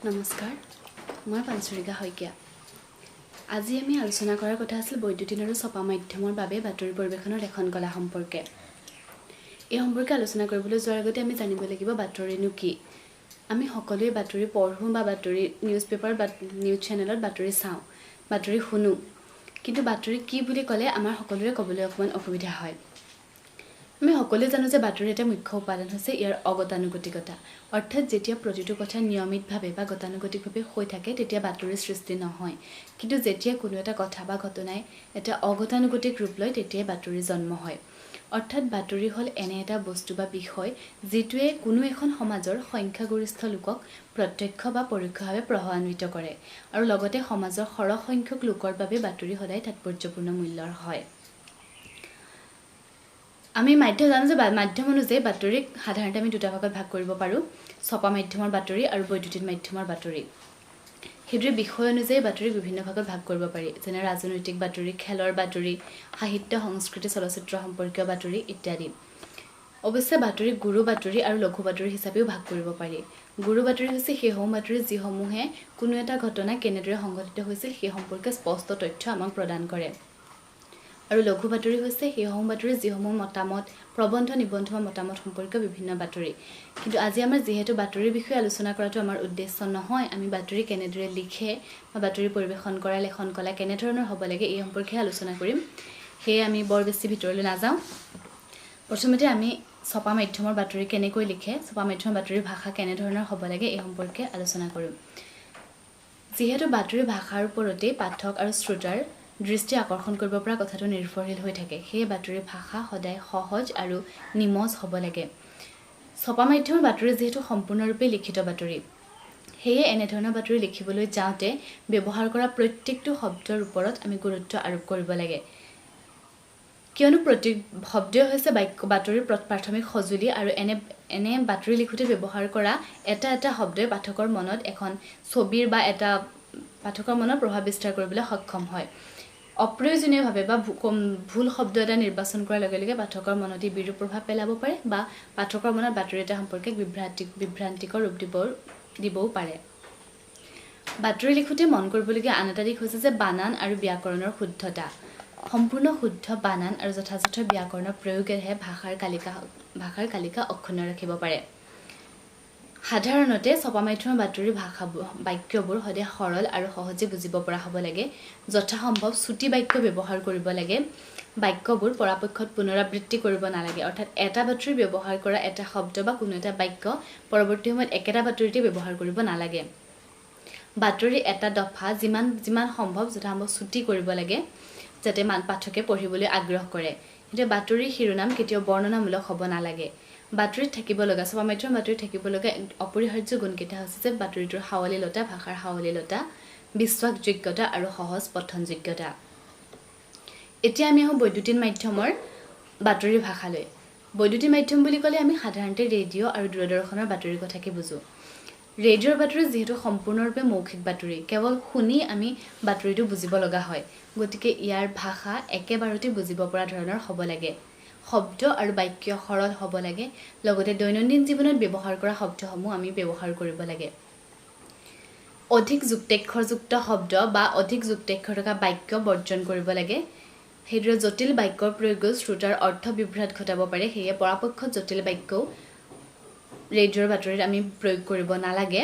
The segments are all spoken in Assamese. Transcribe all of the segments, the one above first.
নমস্কাৰ মই পাঞ্চৰিকা শইকীয়া আজি আমি আলোচনা কৰাৰ কথা আছিল বৈদ্যুতিন আৰু ছপা মাধ্যমৰ বাবে বাতৰি পৰিৱেশনৰ লেখন কলা সম্পৰ্কে এই সম্পৰ্কে আলোচনা কৰিবলৈ যোৱাৰ আগতে আমি জানিব লাগিব বাতৰিনো কি আমি সকলোৱে বাতৰি পঢ়ো বা বাতৰি নিউজ পেপাৰ বা নিউজ চেনেলত বাতৰি চাওঁ বাতৰি শুনো কিন্তু বাতৰি কি বুলি ক'লে আমাৰ সকলোৰে ক'বলৈ অকমান অসুবিধা হয় আমি সকলোৱে জানো যে বাতৰি এটা মুখ্য উপাদান হৈছে ইয়াৰ অগতানুগতিকতা অৰ্থাৎ যেতিয়া প্ৰতিটো কথা নিয়মিতভাৱে বা গতানুগতিকভাৱে হৈ থাকে তেতিয়া বাতৰিৰ সৃষ্টি নহয় কিন্তু যেতিয়া কোনো এটা কথা বা ঘটনাই এটা অগতানুগতিক ৰূপ লয় তেতিয়া বাতৰিৰ জন্ম হয় অৰ্থাৎ বাতৰি হ'ল এনে এটা বস্তু বা বিষয় যিটোৱে কোনো এখন সমাজৰ সংখ্যাগৰিষ্ঠ লোকক প্ৰত্যক্ষ বা পৰোক্ষভাৱে প্ৰভাৱান্বিত কৰে আৰু লগতে সমাজৰ সৰহ সংখ্যক লোকৰ বাবে বাতৰি সদায় তাৎপৰ্যপূৰ্ণ মূল্যৰ হয় আমি মাধ্যম জানো যে মাধ্যম অনুযায়ী বাতৰিক সাধাৰণতে আমি দুটা ভাগত ভাগ কৰিব পাৰোঁ ছপা মাধ্যমৰ বাতৰি আৰু বৈদ্যুতিন মাধ্যমৰ বাতৰি সেইটোৰ বিষয় অনুযায়ী বাতৰিক বিভিন্ন ভাগত ভাগ কৰিব পাৰি যেনে ৰাজনৈতিক বাতৰি খেলৰ বাতৰি সাহিত্য সংস্কৃতি চলচ্চিত্ৰ সম্পৰ্কীয় বাতৰি ইত্যাদি অৱশ্যে বাতৰিক গুৰু বাতৰি আৰু লঘু বাতৰি হিচাপেও ভাগ কৰিব পাৰি গুৰু বাতৰি হৈছে সেইসমূহ বাতৰি যিসমূহে কোনো এটা ঘটনা কেনেদৰে সংঘটিত হৈছিল সেই সম্পৰ্কে স্পষ্ট তথ্য আমাক প্ৰদান কৰে আৰু লঘু বাতৰি হৈছে সেইসমূহ বাতৰি যিসমূহ মতামত প্ৰবন্ধ নিবন্ধ বা মতামত সম্পৰ্কীয় বিভিন্ন বাতৰি কিন্তু আজি আমাৰ যিহেতু বাতৰিৰ বিষয়ে আলোচনা কৰাটো আমাৰ উদ্দেশ্য নহয় আমি বাতৰি কেনেদৰে লিখে বা বাতৰি পৰিৱেশন কৰা লেখন কলা কেনেধৰণৰ হ'ব লাগে এই সম্পৰ্কে আলোচনা কৰিম সেয়ে আমি বৰ বেছি ভিতৰলৈ নাযাওঁ প্ৰথমতে আমি ছপা মাধ্যমৰ বাতৰি কেনেকৈ লিখে ছপা মাধ্যমৰ বাতৰিৰ ভাষা কেনেধৰণৰ হ'ব লাগে এই সম্পৰ্কে আলোচনা কৰিম যিহেতু বাতৰিৰ ভাষাৰ ওপৰতে পাঠক আৰু শ্ৰোতাৰ দৃষ্টি আকৰ্ষণ কৰিব পৰা কথাটো নিৰ্ভৰশীল হৈ থাকে সেই বাতৰিৰ ভাষা সদায় সহজ আৰু নিমজ হ'ব লাগে ছপা মাধ্যমৰ বাতৰি যিহেতু সম্পূৰ্ণৰূপে লিখিত বাতৰি সেয়ে এনেধৰণৰ বাতৰি লিখিবলৈ যাওঁতে ব্যৱহাৰ কৰা প্ৰত্যেকটো শব্দৰ ওপৰত আমি গুৰুত্ব আৰোপ কৰিব লাগে কিয়নো প্ৰতি শব্দই হৈছে বাতৰিৰ প্ৰাথমিক সঁজুলি আৰু এনে বাতৰি লিখোতে ব্যৱহাৰ কৰা এটা শব্দই পাঠকৰ মনত এখন ছবিৰ বা এটা পাঠকৰ মনত প্ৰভাৱ বিস্তাৰ কৰিবলৈ সক্ষম হয় অপ্ৰয়োজনীয়ভাৱে বা ভুল শব্দ এটা নিৰ্বাচন কৰাৰ লগে লগে পাঠকৰ মনত বিৰূপ প্ৰভাৱ পেলাব পাৰে বা পাঠকৰ মনত বাতৰি এটা সম্পৰ্কে বিভ্ৰান্তিকৰ ৰূপ দিবও পাৰে বাতৰি লিখোতে মন কৰিবলগীয়া আন এটা দিশ হৈছে যে বানান আৰু ব্যাকৰণৰ শুদ্ধতা সম্পূৰ্ণ শুদ্ধ বানান আৰু যথাযথ ব্যাকৰণৰ প্ৰয়োগেহে ভাষাৰ কালিকা অক্ষুণ্ণ ৰাখিব পাৰে সাধাৰণতে ছপা মাধ্যমৰ বাতৰিৰ বাক্যবোৰ সদায় সৰল আৰু সহজে বুজিব পৰা হ'ব লাগে যথাসম্ভৱ চুটি বাক্য ব্যৱহাৰ কৰিব লাগে বাক্যবোৰ পৰাপক্ষত পুনৰাবৃত্তি কৰিব নালাগে অৰ্থাৎ এটা বাতৰি ব্যৱহাৰ কৰা এটা শব্দ বা কোনো এটা বাক্য পৰৱৰ্তী সময়ত একেটা বাতৰিতে ব্যৱহাৰ কৰিব নালাগে বাতৰি এটা দফা যিমান সম্ভৱ যথাসম্ভৱ চুটি কৰিব লাগে যাতে পাঠকে পঢ়িবলৈ আগ্ৰহ কৰে কিন্তু বাতৰিৰ শিৰোনাম কেতিয়াও বৰ্ণনামূলক হ'ব নালাগে বাতৰিত থাকিব লগা ছপা মাধ্যমৰ বাতৰিত থাকিব লগা অপৰিহাৰ্য গুণকেইটা হৈছে যে বাতৰিটোৰ সাৱলীলতা ভাষাৰ সাৱলীলতা বিশ্বাসযোগ্যতা আৰু সহজ পঠনযোগ্যতা এতিয়া আমি আহোঁ বৈদ্যুতিন মাধ্যমৰ বাতৰিৰ ভাষালৈ বৈদ্যুতিন মাধ্যম বুলি ক'লে আমি সাধাৰণতে ৰেডিঅ' আৰু দূৰদৰ্শনৰ বাতৰিৰ কথাকে বুজো ৰেডিঅ'ৰ বাতৰি যিহেতু সম্পূৰ্ণৰূপে মৌখিক বাতৰি কেৱল শুনি আমি বাতৰিটো বুজিব লগা হয় গতিকে ইয়াৰ ভাষা একেবাৰতে বুজিব পৰা ধৰণৰ হ'ব লাগে শব্দ আৰু বাক্য সৰল হ'ব লাগে লগতে দৈনন্দিন জীৱনত ব্যৱহাৰ কৰা শব্দসমূহ আমি ব্যৱহাৰ কৰিব লাগে অধিক যুক্তাক্ষৰযুক্ত শব্দ বা অধিক যুক্তাক্ষৰ থকা বাক্য বৰ্জন কৰিব লাগে সেইদৰে জটিল বাক্যৰ প্ৰয়োগেও শ্ৰোতাৰ অৰ্থ বিভ্ৰাট ঘটাব পাৰে সেয়ে পৰাপক্ষত জটিল বাক্যও ৰেডিঅ'ৰ বাতৰিত আমি প্ৰয়োগ কৰিব নালাগে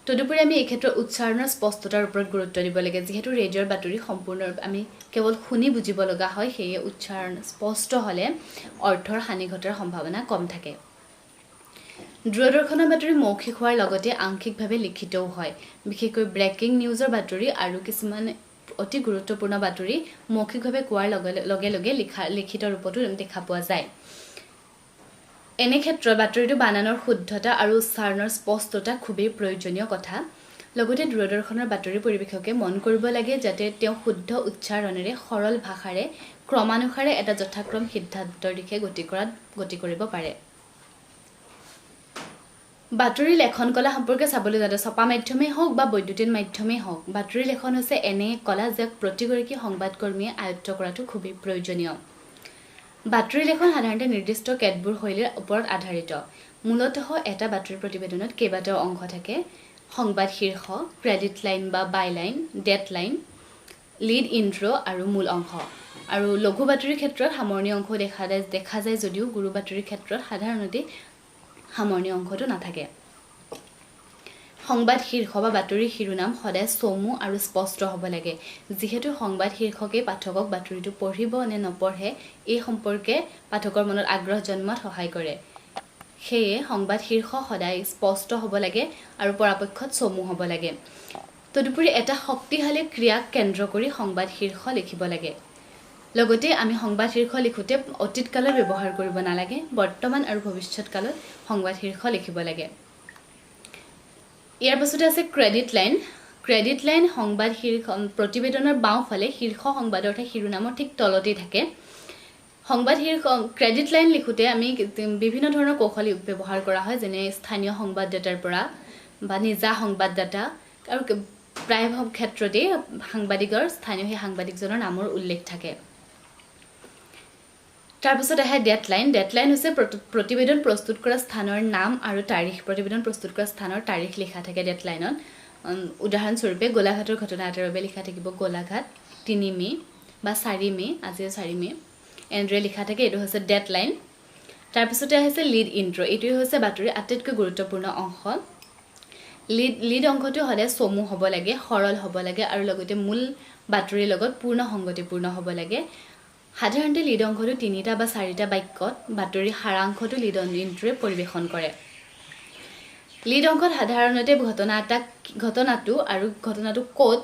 তদুপৰি আমি এই ক্ষেত্ৰত উচ্চাৰণৰ স্পষ্টতাৰ ওপৰত গুৰুত্ব দিব লাগে যিহেতু ৰেডিঅ'ৰ বাতৰি সম্পূৰ্ণ আমি কেৱল শুনি বুজিব লগা হয় সেয়ে উচ্চাৰণ স্পষ্ট হ'লে অৰ্থৰ হানি ঘটাৰ সম্ভাৱনা কম থাকে দূৰদৰ্শনৰ বাতৰি মৌখিক হোৱাৰ লগতে আংশিকভাৱে লিখিতও হয় বিশেষকৈ ব্ৰেকিং নিউজৰ বাতৰি আৰু কিছুমান অতি গুৰুত্বপূৰ্ণ বাতৰি মৌখিকভাৱে কোৱাৰ লগে লগে লিখিত ৰূপতো দেখা পোৱা যায় এনে ক্ষেত্ৰত বাতৰিটো বানানৰ শুদ্ধতা আৰু উচ্চাৰণৰ স্পষ্টতা খুবেই প্ৰয়োজনীয় কথা লগতে দূৰদৰ্শনৰ বাতৰি পৰিৱেশকে মন কৰিব লাগে যাতে তেওঁ শুদ্ধ উচ্চাৰণেৰে সৰল ভাষাৰে ক্ৰমানুসাৰে এটা যথাক্ৰম সিদ্ধান্তৰ দিশে গতি কৰিব পাৰে বাতৰি লেখন কলা সম্পৰ্কে চাবলৈ যাওঁতে ছপা মাধ্যমেই হওক বা বৈদ্যুতিন মাধ্যমেই হওক বাতৰি লেখন হৈছে এনে কলা যাক প্ৰতিগৰাকী সংবাদকৰ্মীয়ে আয়ত্ব কৰাটো খুবেই প্ৰয়োজনীয় বাতৰি লেখন সাধাৰণতে নিৰ্দিষ্ট কেতবোৰ শৈলীৰ ওপৰত আধাৰিত মূলতঃ এটা বাতৰি প্ৰতিবেদনত কেইবাটাও অংশ থাকে সংবাদ শীৰ্ষ, ক্ৰেডিট লাইন বা byline, date line, lead intro আৰু মূল অংশ। আৰু লঘু বাতৰিৰ ক্ষেত্ৰত সামৰণি অংশ দেখা যায় যদিও গুৰু বাতৰিৰ ক্ষেত্ৰত সাধাৰণতে সামৰণি অংশটো নাথাকে। সংবাদ শীৰ্ষ বা বাতৰিৰ শিৰোনাম সদায় চমু আৰু স্পষ্ট হ'ব লাগে। যিহেতু সংবাদ শীৰ্ষকেই পাঠকক বাতৰিটো পঢ়িব নে নপঢ়ে এই সম্পৰ্কে পাঠকৰ মনত আগ্ৰহ জন্মত সহায় কৰে। সেয়ে সংবাদ শীৰ্ষ সদায় স্পষ্ট হ'ব লাগে আৰু পৰাপক্ষত চমু হ'ব লাগে। তদুপৰি এটা শক্তিশালী ক্ৰিয়াক কেন্দ্ৰ কৰি সংবাদ শীৰ্ষ লিখিব লাগে। লগতে আমি সংবাদ শীৰ্ষ লিখোঁতে অতীত কালত ব্যৱহাৰ কৰিব নালাগে, বৰ্তমান আৰু ভৱিষ্যৎ কালত সংবাদ শীৰ্ষ লিখিব লাগে। ইয়াৰ পাছতে আছে ক্ৰেডিট লাইন। ক্ৰেডিট লাইন সংবাদ শীৰ্ষ প্ৰতিবেদনৰ বাওঁফালে শীৰ্ষ সংবাদৰ শিৰোনামৰ ঠিক তলতেই থাকে। সংবাদ শীৰ্ষ ক্ৰেডিট লাইন লিখোঁতে আমি বিভিন্ন ধৰণৰ কৌশল ব্যৱহাৰ কৰা হয়, যেনে স্থানীয় সংবাদদাতাৰ পৰা বা নিজা সংবাদদাতা, আৰু প্ৰায়ভাগ ক্ষেত্ৰতেই সাংবাদিকৰ স্থানীয় সেই সাংবাদিকজনৰ নামৰ উল্লেখ থাকে। তাৰপিছত আহে ডেটলাইন। ডেটলাইন হৈছে প্ৰতিবেদন প্ৰস্তুত কৰা স্থানৰ নাম আৰু তাৰিখ, প্ৰতিবেদন প্ৰস্তুত কৰা স্থানৰ তাৰিখ লিখা থাকে ডেটলাইনত। উদাহৰণস্বৰূপে গোলাঘাটৰ ঘটনা এটাৰ বাবে লিখা থাকিব গোলাঘাট 3 মে' বা 4 মে', আজি 4 মে', এনেদৰে লিখা থাকে, এইটো হৈছে ডেটলাইন। তাৰপিছতে আহিছে লিড ইন্ট্ৰ। এইটোৱে হৈছে বাতৰিৰ আটাইতকৈ গুৰুত্বপূৰ্ণ অংশ। লিড অংশটো সদায় চমু হ'ব লাগে, সৰল হ'ব লাগে আৰু লগতে মূল বাতৰিৰ লগত পূৰ্ণ সংগতিপূৰ্ণ হ'ব লাগে। সাধাৰণতে লিড অংশটো 3টা বা 4টা বাক্যত বাতৰিৰ সাৰাংশটো লিড ইন্ট্ৰয়ে পৰিৱেশন কৰে। লিড অংশত সাধাৰণতে ঘটনাটো ক'ত,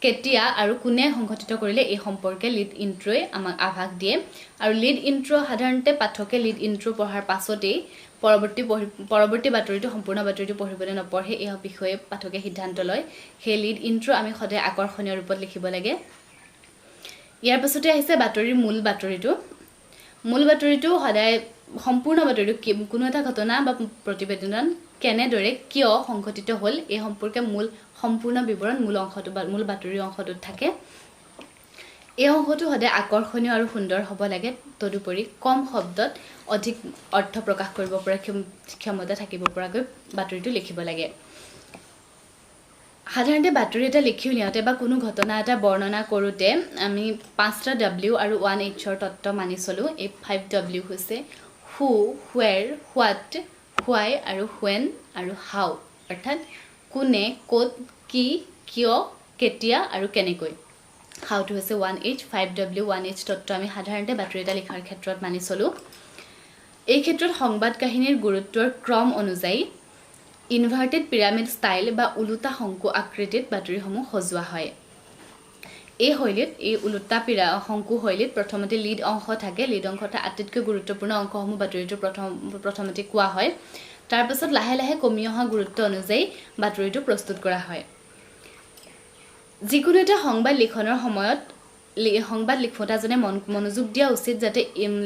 কেতিয়া আৰু কোনে সংঘটিত কৰিলে এই সম্পৰ্কে লিড ইন্ট্ৰয়ে আমাক আভাস দিয়ে। আৰু লিড ইন্ট্ৰ সাধাৰণতে পাঠকে লিড ইন্ট্ৰ পঢ়াৰ পাছতেই পৰৱৰ্তী বাতৰিটো সম্পূৰ্ণ বাতৰিটো পঢ়িবলৈ নপঢ়ে এই বিষয়ে পাঠকে সিদ্ধান্ত লয়। সেই লিড ইন্ট্ৰ আমি সদায় আকৰ্ষণীয় ৰূপত লিখিব লাগে। ইয়াৰ পাছতে আহিছে বাতৰিৰ মূল বাতৰিটো। মূল বাতৰিটো সদায় সম্পূৰ্ণ বাতৰিটো কোনো এটা ঘটনা বা প্ৰতিবেদন কেনেদৰে কিয় সংঘটিত হ'ল এই সম্পৰ্কে সম্পূৰ্ণ বিৱৰণ মূল বাতৰিৰ অংশটোত থাকে। এই অংশটো সদায় আকৰ্ষণীয় আৰু সুন্দৰ হ'ব লাগে। তদুপৰি কম শব্দত অধিক অৰ্থ প্ৰকাশ কৰিব পৰা ক্ষমতা থাকিব পৰাকৈ বাতৰিটো লিখিব লাগে। সাধাৰণতে বাতৰি এটা লিখি উলিয়াওঁতে বা কোনো ঘটনা এটা বৰ্ণনা কৰোঁতে আমি 5টা W আৰু 1 Hৰ তত্ত্ব মানি চলোঁ। এই 5W হৈছে হু, হুৱেৰ, হোৱাট, হোৱাই আৰু হুৱেন আৰু হাউ, অৰ্থাৎ কোনে, ক'ত, কি, কিয়, কেতিয়া আৰু কেনেকৈ। হাউটো হৈছে 1H, 5W, 1H তত্ত্ব আমি সাধাৰণতে বাতৰি এটা লিখাৰ ক্ষেত্ৰত মানি চলোঁ। এই ক্ষেত্ৰত সংবাদ কাহিনীৰ গুৰুত্বৰ ক্ৰম অনুযায়ী ইনভাৰ্টেড পিৰামিড ষ্টাইল বা ওলোটা শংকু আকৃতিত বাতৰিসমূহ সজোৱা হয়। এই ওলোটা শংকু শৈলীত প্ৰথমতে লিড অংশ থাকে। লিড অংশত আটাইতকৈ গুৰুত্বপূৰ্ণ অংশসমূহ বাতৰিটো প্ৰথমতে কোৱা হয়। তাৰপাছত লাহে লাহে কমি অহা গুৰুত্ব অনুযায়ী বাতৰিটো প্ৰস্তুত কৰা হয়। যিকোনো এটা সংবাদ লিখনৰ সময়ত সংবাদ লিখোঁতাজনে মনোযোগ দিয়া উচিত যাতে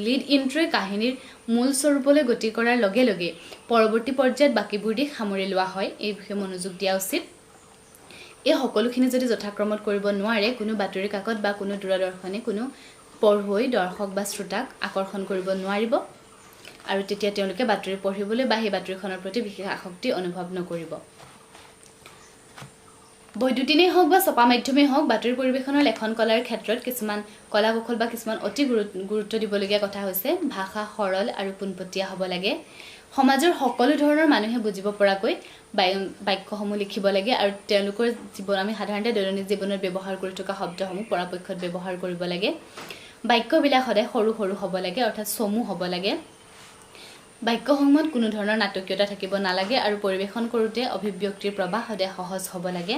লিড ইন্ট্ৰয়ে কাহিনীৰ মূল স্বৰূপলৈ গতি কৰাৰ লগে লগে পৰৱৰ্তী পৰ্যায়ত বাকীবোৰ দিশ সামৰি লোৱা হয়, এই বিষয়ে মনোযোগ দিয়া উচিত। এই সকলোখিনি যদি যথাক্ৰমত কৰিব নোৱাৰে কোনো বাতৰি কাকত বা কোনো দূৰদৰ্শনে কোনো পঢ়ুৱৈ, দৰ্শক বা শ্ৰোতাক আকৰ্ষণ কৰিব নোৱাৰিব আৰু তেতিয়া তেওঁলোকে বাতৰি পঢ়িবলৈ বা সেই বাতৰিখনৰ প্ৰতি বিশেষ আসক্তি অনুভৱ নকৰিব। বৈদ্যুতিনেই হওক বা ছপা মাধ্যমেই হওক বাতৰি পৰিৱেশনৰ লেখন কলাৰ ক্ষেত্ৰত কিছুমান কলা কৌশল বা কিছুমান অতি গুৰুত্ব দিবলগীয়া কথা হৈছে ভাষা সৰল আৰু পোনপটীয়া হ'ব লাগে। সমাজৰ সকলো ধৰণৰ মানুহে বুজিব পৰাকৈ বাক্যসমূহ লিখিব লাগে আৰু তেওঁলোকৰ আমি সাধাৰণতে দৈনন্দিন জীৱনত ব্যৱহাৰ কৰি থকা শব্দসমূহ পৰাপক্ষত ব্যৱহাৰ কৰিব লাগে। বাক্যবিলাক সদায় সৰু সৰু হ'ব লাগে, অৰ্থাৎ চমু হ'ব লাগে। বাক্যসমূহত কোনো ধৰণৰ নাটকীয়তা থাকিব নালাগে আৰু পৰিৱেশন কৰোঁতে অভিব্যক্তিৰ প্ৰবাহ সদায় সহজ হ'ব লাগে।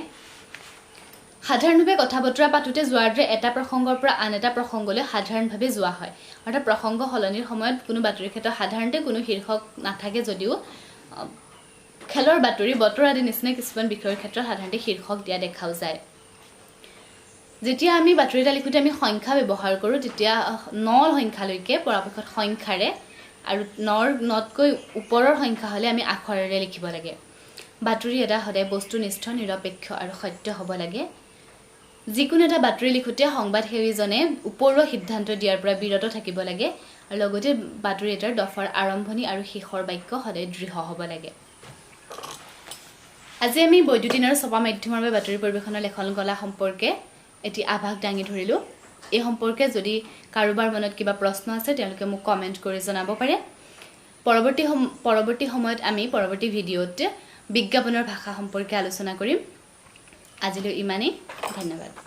সাধাৰণভাৱে কথা বতৰা পাতোঁতে যোৱাৰ দৰে এটা প্ৰসংগৰ পৰা আন এটা প্ৰসংগলৈ সাধাৰণভাৱে যোৱা হয়, অৰ্থাৎ প্ৰসংগ সলনিৰ সময়ত কোনো বাতৰিৰ ক্ষেত্ৰত সাধাৰণতে কোনো শীৰ্ষক নাথাকে যদিও খেলৰ বাতৰি, বতৰ আদি নিচিনা কিছুমান বিষয়ৰ ক্ষেত্ৰত সাধাৰণতে শীৰ্ষক দিয়া দেখাও যায়। যেতিয়া আমি বাতৰি এটা লিখোঁতে আমি সংখ্যা ব্যৱহাৰ কৰোঁ তেতিয়া 9 সংখ্যালৈকে পৰাপক্ষত সংখ্যাৰে আৰু 9তকৈ ওপৰৰ সংখ্যা হ'লে আমি আখৰেৰে লিখিব লাগে। বাতৰি এটা সদায় বস্তুনিষ্ঠ, নিৰপেক্ষ আৰু সত্য হ'ব লাগে। যিকোনো এটা বাতৰি লিখোঁতে সংবাদসেৱীজনে উপৰুৱা সিদ্ধান্ত দিয়াৰ পৰা বিৰত থাকিব লাগে আৰু লগতে বাতৰি এটাৰ দফাৰ আৰম্ভণি আৰু শেষৰ বাক্য সদায় দৃঢ় হ'ব লাগে। আজি আমি বৈদ্যুতিন আৰু ছপা মাধ্যমৰ বাবে বাতৰি পৰিৱেশনৰ লেখন কলা সম্পৰ্কে এটি আভাস দাঙি ধৰিলোঁ। এই সম্পৰ্কে যদি কাৰোবাৰ মনত কিবা প্ৰশ্ন আছে তেওঁলোকে মোক কমেণ্ট কৰি জনাব পাৰে। পৰৱৰ্তী সময়ত আমি পৰৱৰ্তী ভিডিঅ'ত বিজ্ঞাপনৰ ভাষা সম্পৰ্কে আলোচনা কৰিম। আজিলৈ ইমানেই, ধন্যবাদ।